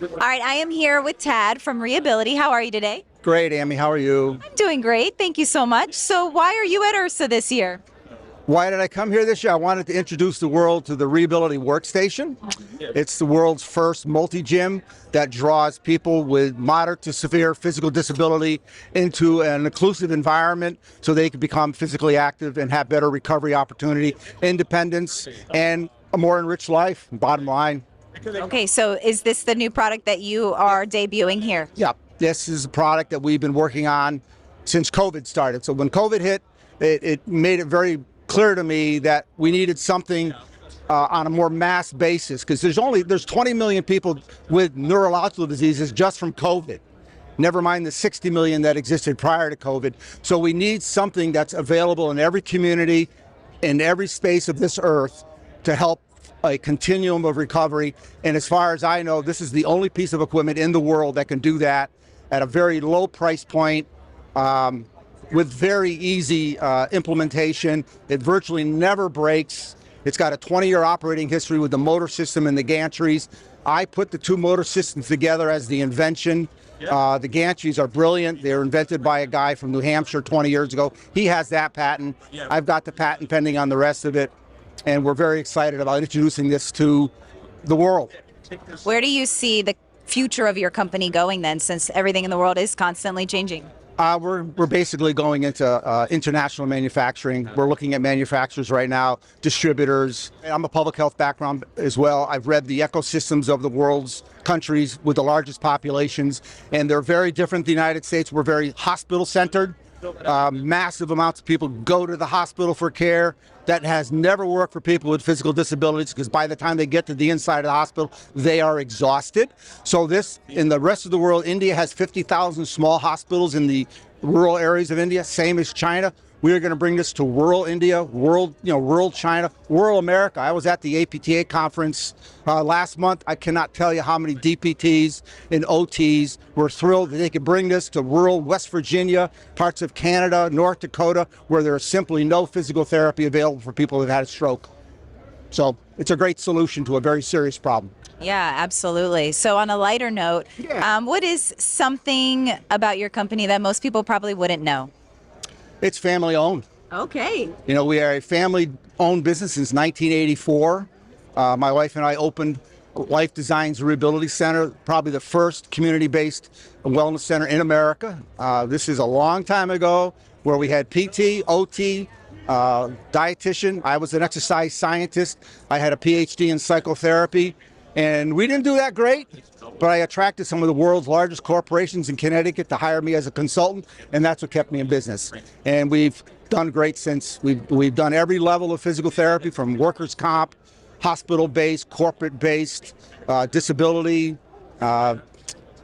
All right, I am here with Tad from ReAbility. How are you today? Great, Amy. How are you? I'm doing great. Thank you so much. So why are you at IHRSA this year? Why did I come here this year? I wanted to introduce the world to the ReAbility Workstation. It's the world's first multi-gym that draws people with moderate to severe physical disability into an inclusive environment so they can become physically active and have better recovery opportunity, independence, and a more enriched life, bottom line. Okay, so is this the new product that you are debuting here? Yeah, this is a product that we've been working on since COVID started. So when COVID hit, it made it very clear to me that we needed something on a more mass basis, because there's 20 million people with neurological diseases just from COVID. Never mind the 60 million that existed prior to COVID. So we need something that's available in every community, in every space of this earth, to help a continuum of recovery. And as far as I know, this is the only piece of equipment in the world that can do that at a very low price point, with very easy implementation. It virtually never breaks. It's got a 20-year operating history with the motor system and the gantries. I put the two motor systems together as the invention. The gantries are brilliant. They were invented by a guy from New Hampshire 20 years ago. He has that patent. I've got the patent pending on the rest of it. And we're very excited about introducing this to the world. Where do you see the future of your company going then, since everything in the world is constantly changing? We're basically going into international manufacturing. We're looking at manufacturers right now, distributors. I'm a public health background as well. I've read the ecosystems of the world's countries with the largest populations, and they're very different than the United States. We're very hospital-centered. Massive amounts of people go to the hospital for care. That has never worked for people with physical disabilities, because by the time they get to the inside of the hospital, they are exhausted. So in the rest of the world, India has 50,000 small hospitals in the rural areas of India, same as China. We are going to bring this to rural India, rural China, rural America. I was at the APTA conference last month. I cannot tell you how many DPTs and OTs were thrilled that they could bring this to rural West Virginia, parts of Canada, North Dakota, where there is simply no physical therapy available for people who've had a stroke. So it's a great solution to a very serious problem. Yeah, absolutely. So on a lighter note, what is something about your company that most people probably wouldn't know? It's family owned. Okay. You know, we are a family owned business since 1984. My wife and I opened Life Design's ReAbility Center, probably the first community-based wellness center in America. This is a long time ago, where we had PT, OT, dietitian. I was an exercise scientist. I had a PhD in psychotherapy. And we didn't do that great, but I attracted some of the world's largest corporations in Connecticut to hire me as a consultant, and that's what kept me in business. And we've done great since. We've done every level of physical therapy, from workers' comp, hospital-based, corporate-based, disability.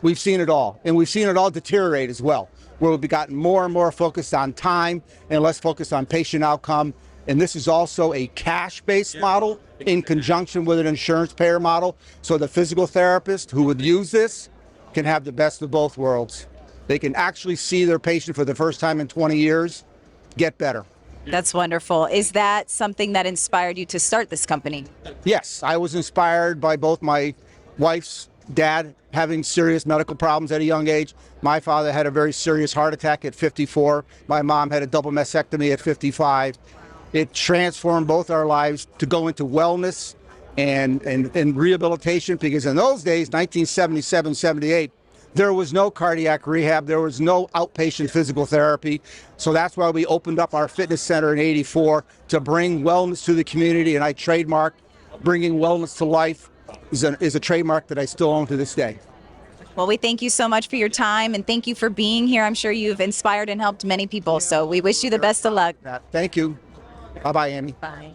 We've seen it all, and we've seen it all deteriorate as well, where we've gotten more and more focused on time and less focused on patient outcome. And this is also a cash-based model in conjunction with an insurance payer model. So the physical therapist who would use this can have the best of both worlds. They can actually see their patient for the first time in 20 years get better. That's wonderful. Is that something that inspired you to start this company? Yes, I was inspired by both my wife's dad having serious medical problems at a young age. My father had a very serious heart attack at 54. My mom had a double mastectomy at 55. It transformed both our lives to go into wellness and rehabilitation, because in those days, 1977, 78, there was no cardiac rehab. There was no outpatient physical therapy. So that's why we opened up our fitness center in 84 to bring wellness to the community. And I trademarked bringing wellness to life is a trademark that I still own to this day. Well, we thank you so much for your time, and thank you for being here. I'm sure you've inspired and helped many people. So we wish you the best of luck. Thank you. Bye-bye, Amy. Bye.